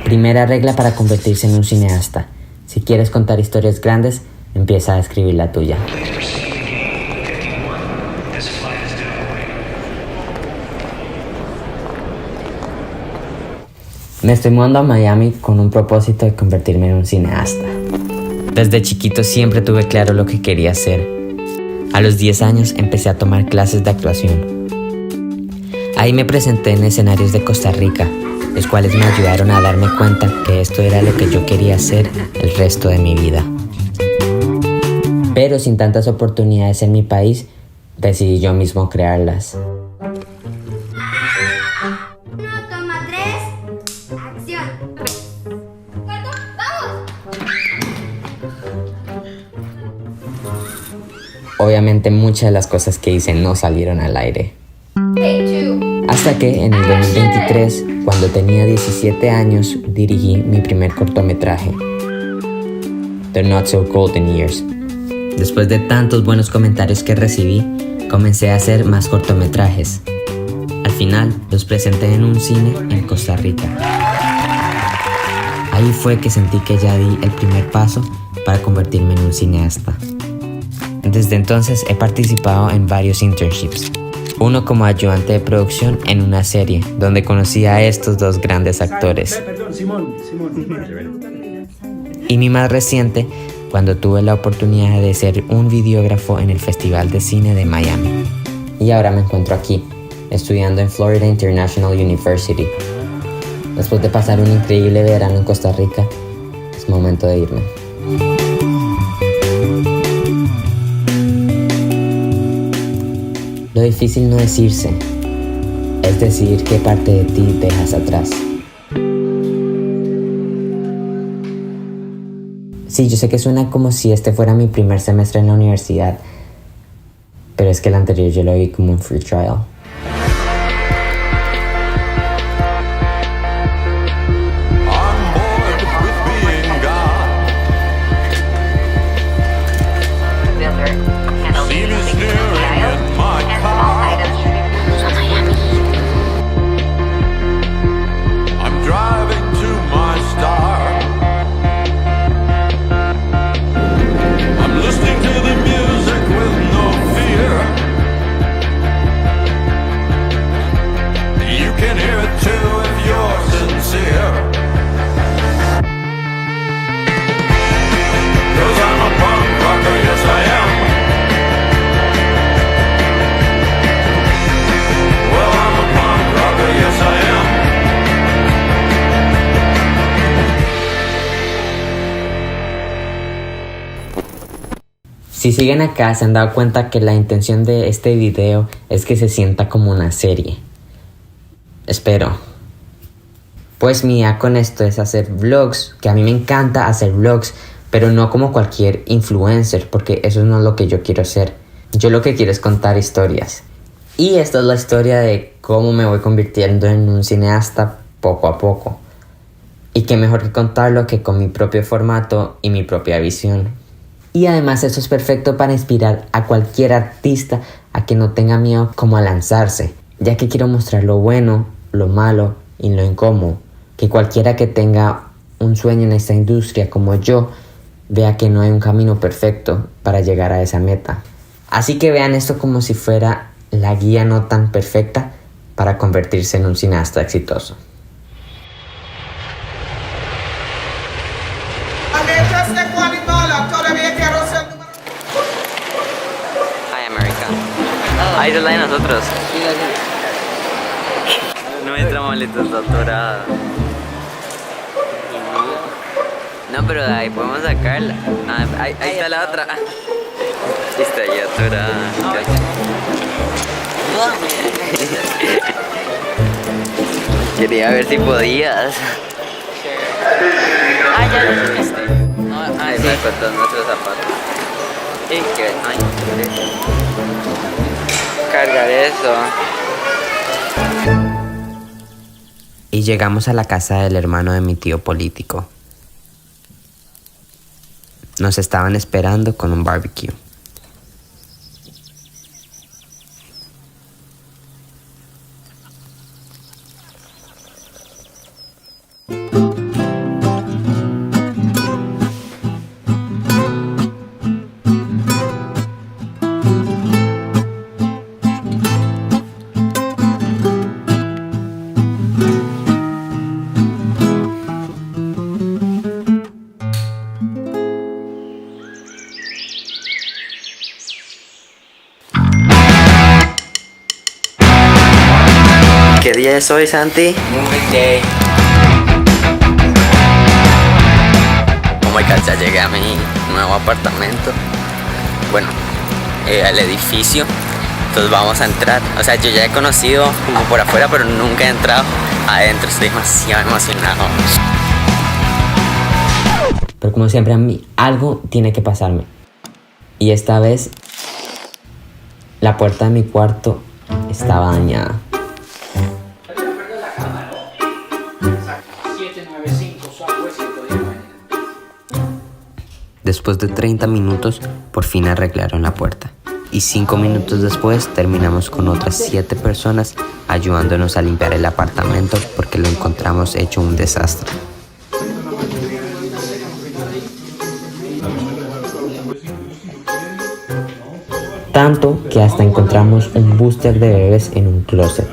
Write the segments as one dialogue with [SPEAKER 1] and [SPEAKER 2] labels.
[SPEAKER 1] Primera regla para convertirse en un cineasta. Si quieres contar historias grandes, empieza a escribir la tuya. Me estoy mudando a Miami con un propósito de convertirme en un cineasta. Desde chiquito siempre tuve claro lo que quería hacer. A los 10 años empecé a tomar clases de actuación. Ahí me presenté en escenarios de Costa Rica, los cuales me ayudaron a darme cuenta que esto era lo que yo quería hacer el resto de mi vida. Pero sin tantas oportunidades en mi país, decidí yo mismo crearlas. Obviamente muchas de las cosas que hice no salieron al aire. Hasta que en el 2023, cuando tenía 17 años, dirigí mi primer cortometraje, The Not So Golden Years. Después de tantos buenos comentarios que recibí, comencé a hacer más cortometrajes. Al final, los presenté en un cine en Costa Rica. Ahí fue que sentí que ya di el primer paso para convertirme en un cineasta. Desde entonces he participado en varios internships. Uno como ayudante de producción en una serie, donde conocí a estos dos grandes actores. Y mi más reciente, cuando tuve la oportunidad de ser un videógrafo en el Festival de Cine de Miami. Y ahora me encuentro aquí, estudiando en Florida International University. Después de pasar un increíble verano en Costa Rica, es momento de irme. Lo difícil no es irse, es decidir qué parte de ti dejas atrás. Sí, yo sé que suena como si este fuera mi primer semestre en la universidad, pero es que el anterior yo lo vi como un free trial. Si siguen acá se han dado cuenta que la intención de este video es que se sienta como una serie. Espero. Pues mi idea con esto es hacer vlogs, que a mí me encanta hacer vlogs, pero no como cualquier influencer, porque eso no es lo que yo quiero hacer. Yo lo que quiero es contar historias. Y esta es la historia de cómo me voy convirtiendo en un cineasta poco a poco. Y qué mejor que contarlo que con mi propio formato y mi propia visión. Y además eso es perfecto para inspirar a cualquier artista a que no tenga miedo como a lanzarse, ya que quiero mostrar lo bueno, lo malo y lo incómodo, que cualquiera que tenga un sueño en esta industria como yo, vea que no hay un camino perfecto para llegar a esa meta. Así que vean esto como si fuera la guía no tan perfecta para convertirse en un cineasta exitoso.
[SPEAKER 2] Ahí es la de nosotros. Nuestra maleta está atorada. No, pero de ahí podemos sacarla. Ahí está la otra. Está ahí atorada. Quería ver si podías. Ahí me cortó nuestros zapatos. Cargar eso.
[SPEAKER 1] Y llegamos a la casa del hermano de mi tío político. Nos estaban esperando con un barbecue.
[SPEAKER 2] ¿Qué día es hoy, Santi?
[SPEAKER 1] Moving day.
[SPEAKER 2] Oh my God, ya llegué a mi nuevo apartamento. Bueno, al edificio. Entonces vamos a entrar. O sea, yo ya he conocido como por afuera, pero nunca he entrado adentro. Estoy demasiado emocionado.
[SPEAKER 1] Pero como siempre a mí algo tiene que pasarme. Y esta vez la puerta de mi cuarto estaba dañada. Después de 30 minutos, por fin arreglaron la puerta. Y 5 minutos después terminamos con otras 7 personas ayudándonos a limpiar el apartamento porque lo encontramos hecho un desastre. Tanto que hasta encontramos un booster de bebés en un closet.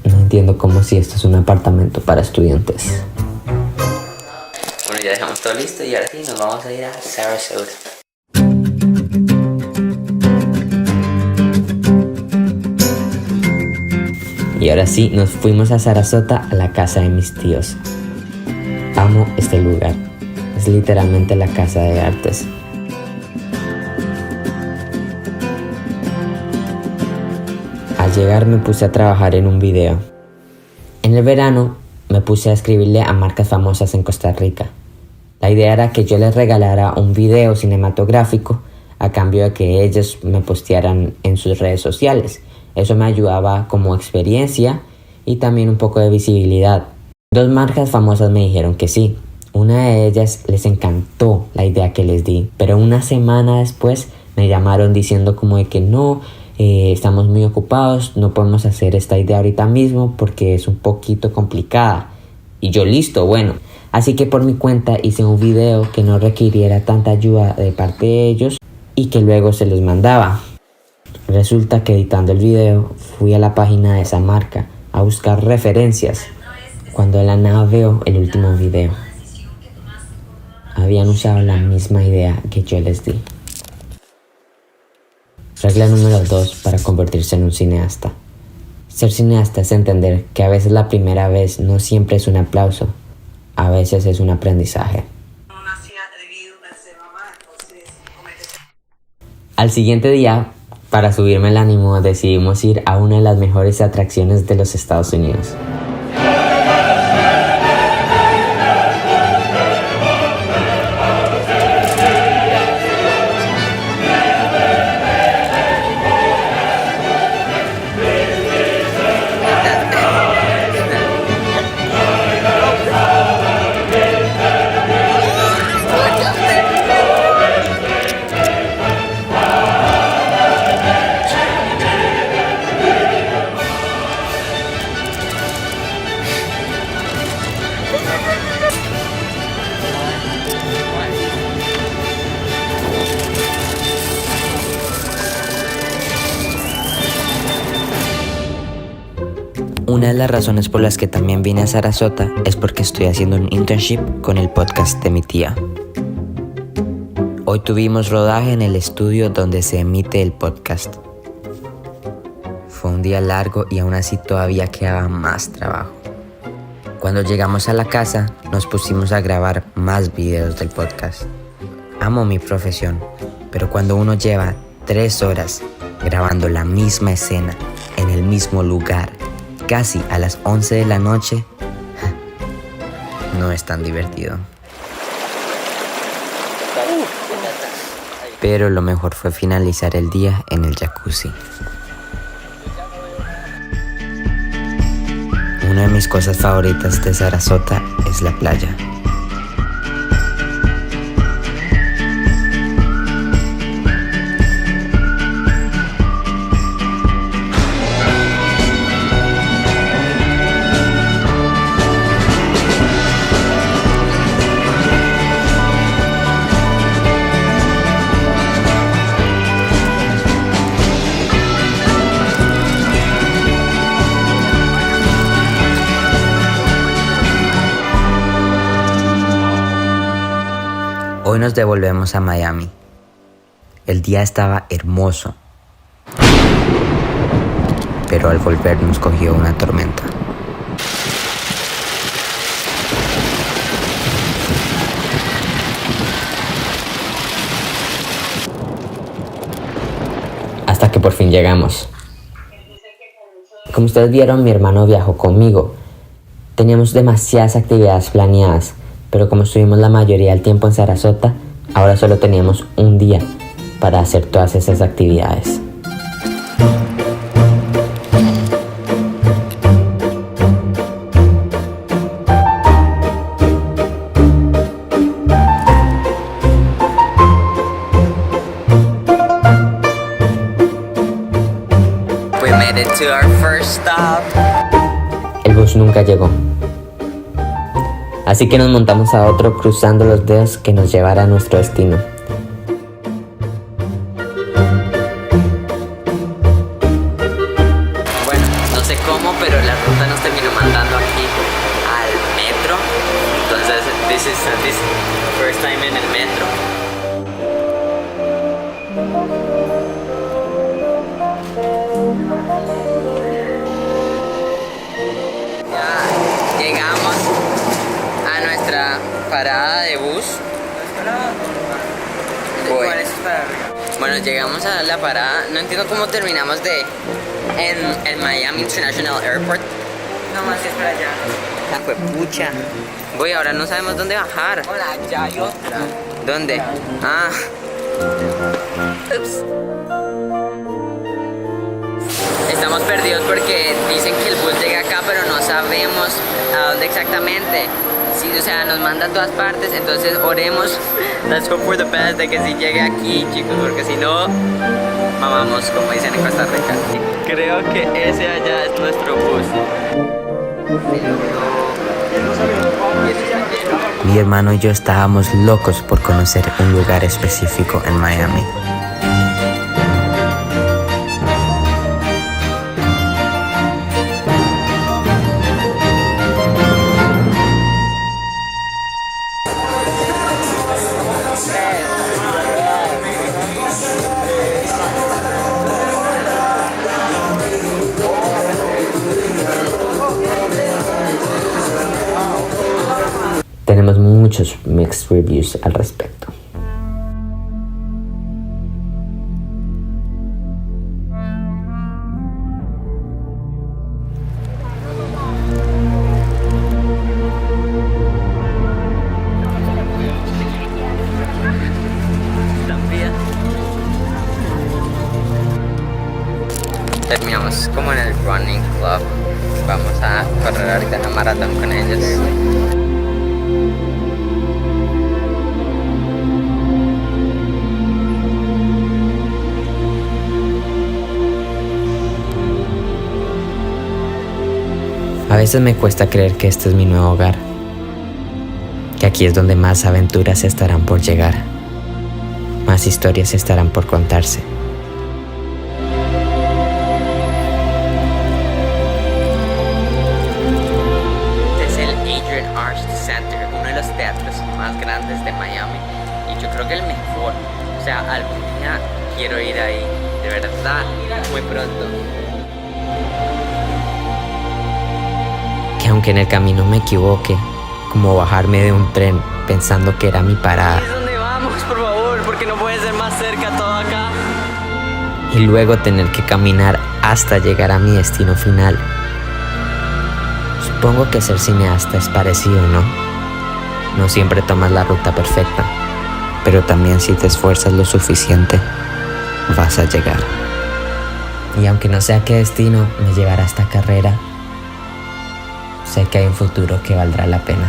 [SPEAKER 1] No entiendo cómo si esto es un apartamento para estudiantes.
[SPEAKER 2] Bueno, ya dejamos todo listo y ahora sí nos vamos a ir a Sarasota.
[SPEAKER 1] Y ahora sí, nos fuimos a Sarasota, a la casa de mis tíos. Amo este lugar. Es literalmente la casa de artes. Al llegar me puse a trabajar en un video. En el verano me puse a escribirle a marcas famosas en Costa Rica. La idea era que yo les regalara un video cinematográfico a cambio de que ellos me postearan en sus redes sociales. Eso me ayudaba como experiencia y también un poco de visibilidad. 2 marcas famosas me dijeron que sí. Una de ellas les encantó la idea que les di, pero una semana después me llamaron diciendo como de que no, estamos muy ocupados, no podemos hacer esta idea ahorita mismo porque es un poquito complicada. Y yo listo, bueno. Así que por mi cuenta hice un video que no requiriera tanta ayuda de parte de ellos y que luego se los mandaba. Resulta que editando el video fui a la página de esa marca a buscar referencias cuando de la nada veo el último video. Habían usado la misma idea que yo les di. Regla número 2 para convertirse en un cineasta. Ser cineasta es entender que a veces la primera vez no siempre es un aplauso, a veces es un aprendizaje. Al siguiente día, para subirme el ánimo, decidimos ir a una de las mejores atracciones de los Estados Unidos. Una de las razones por las que también vine a Sarasota es porque estoy haciendo un internship con el podcast de mi tía. Hoy tuvimos rodaje en el estudio donde se emite el podcast. Fue un día largo y aún así todavía quedaba más trabajo. Cuando llegamos a la casa, nos pusimos a grabar más videos del podcast. Amo mi profesión, pero cuando uno lleva 3 horas grabando la misma escena en el mismo lugar, casi a las 11 de la noche, no es tan divertido. Pero lo mejor fue finalizar el día en el jacuzzi. Una de mis cosas favoritas de Sarasota es la playa. Hoy nos devolvemos a Miami. El día estaba hermoso.
[SPEAKER 2] pero al volver nos cogió una tormenta.
[SPEAKER 1] Hasta que por fin llegamos. Como ustedes vieron, mi hermano viajó conmigo. Teníamos demasiadas actividades planeadas, pero como estuvimos la mayoría del tiempo en Sarasota, ahora solo teníamos un día para hacer todas esas actividades.
[SPEAKER 2] We made it to our first stop.
[SPEAKER 1] El bus nunca llegó. Así que nos montamos a otro cruzando los dedos que nos llevara a nuestro destino.
[SPEAKER 2] Bueno, no sé cómo, pero la ruta nos terminó mandando aquí al metro. Entonces, this is first time en el metro. Ya llegamos a nuestra parada de bus. Bueno, llegamos a la parada. No entiendo cómo terminamos en Miami International Airport.
[SPEAKER 3] No más es para allá.
[SPEAKER 2] Ah, fue pucha. Voy, ahora no sabemos dónde bajar.
[SPEAKER 3] Hola, ya hay otra.
[SPEAKER 2] ¿Dónde? Ah. Ups. Estamos perdidos porque dicen que el bus llega acá, pero no sabemos a dónde exactamente. Sí, o sea, nos manda a todas partes, entonces oremos. Let's hope for the best de que sí llegue aquí, chicos, porque si no, mamamos, como dicen en Costa Rica. Creo que ese allá es nuestro bus.
[SPEAKER 1] Mi hermano y yo estábamos locos por conocer un lugar específico en Miami. Tenemos muchos mixed reviews al respecto.
[SPEAKER 2] Terminamos como en el running club. Vamos a correr ahorita la maratón con ellos.
[SPEAKER 1] A veces me cuesta creer que este es mi nuevo hogar, que aquí es donde más aventuras estarán por llegar, más historias estarán por contarse.
[SPEAKER 2] Es el Adrian Arts Center, uno de los teatros más grandes de Miami, y yo creo que el mejor. O sea, algún día quiero ir ahí, de verdad, muy pronto.
[SPEAKER 1] Que aunque en el camino me equivoque, como bajarme de un tren pensando que era mi parada,
[SPEAKER 3] ¿Es dónde vamos, por favor? Porque no puede ser más cerca todo acá.
[SPEAKER 1] y luego tener que caminar hasta llegar a mi destino final. Supongo que ser cineasta es parecido, ¿no? No siempre tomas la ruta perfecta, pero también si te esfuerzas lo suficiente, vas a llegar. Y aunque no sé a qué destino me llevará esta carrera, sé que hay un futuro que valdrá la pena.